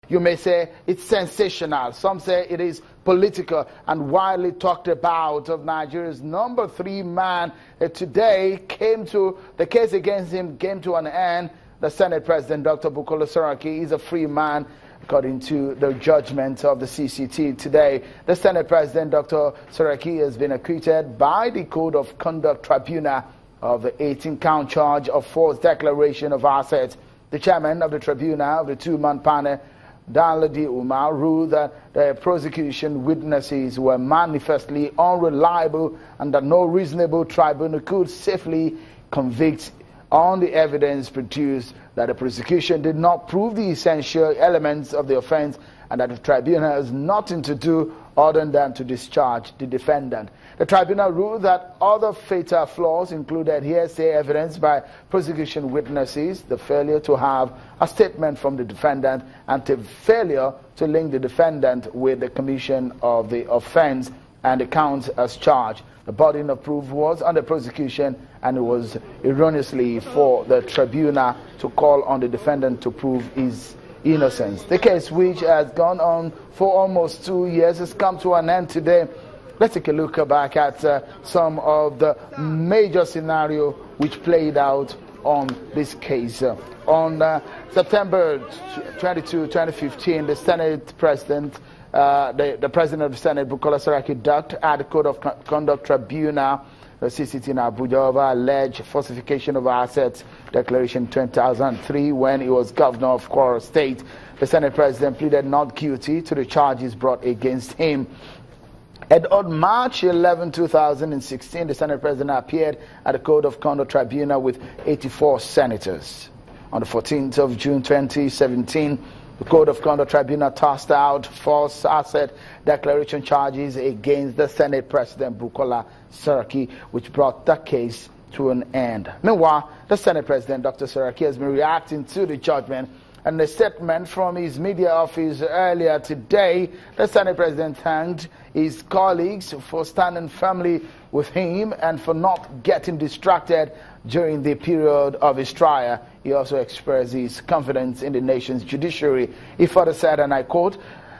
You may say it's sensational. Some say it is political and widely talked about. Of Nigeria's number 3 man today the case against him came to an end. The Senate President, Dr. Bukola Saraki, is a free man, according to the judgment of the CCT today. The Senate President, Dr. Saraki, has been acquitted by the Code of Conduct Tribunal of the 18-count charge of false declaration of assets. The chairman of the tribunal of the 2-man panel, Danladi Umar, ruled that the prosecution witnesses were manifestly unreliable and that no reasonable tribunal could safely convict on the evidence produced, that the prosecution did not prove the essential elements of the offense, and that the tribunal has nothing to do other than to discharge the defendant. The tribunal ruled that other fatal flaws included hearsay evidence by prosecution witnesses, the failure to have a statement from the defendant, and the failure to link the defendant with the commission of the offense and the counts as charged. The burden of proof was on the prosecution, and it was erroneously for the tribunal to call on the defendant to prove his innocence. The case, which has gone on for almost 2 years, has come to an end today. Let's take a look back at some of the major scenario which played out on this case. On September 22, 2015, the Senate President, the President of the Senate, Bukola Saraki, ducked at the Code of Conduct Tribunal, the CCT in Abuja, over alleged falsification of assets declaration 2003 when he was governor of Kwara State. The Senate President pleaded not guilty to the charges brought against him. On March 11, 2016, the Senate President appeared at the Code of Conduct Tribunal with 84 senators. On the 14th of June 2017, the Code of Conduct Tribunal tossed out false asset declaration charges against the Senate President, Bukola Saraki, which brought the case to an end. Meanwhile, the Senate President, Dr. Saraki, has been reacting to the judgment. And a statement from his media office earlier today, the Senate President thanked his colleagues for standing firmly with him and for not getting distracted during the period of his trial. He also expressed his confidence in the nation's judiciary. He further said, and I quote,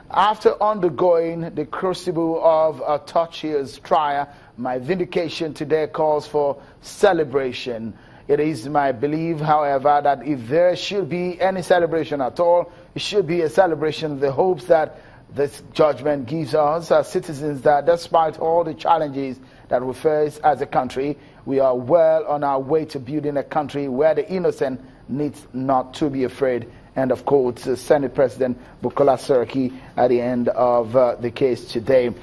"After undergoing the crucible of a tortuous trial, my vindication today calls for celebration. It is my belief, however, that if there should be any celebration at all, it should be a celebration of the hopes that this judgment gives us as citizens, that despite all the challenges that we face as a country, we are well on our way to building a country where the innocent needs not to be afraid." And of course, Senate President Bukola Saraki at the end of the case today.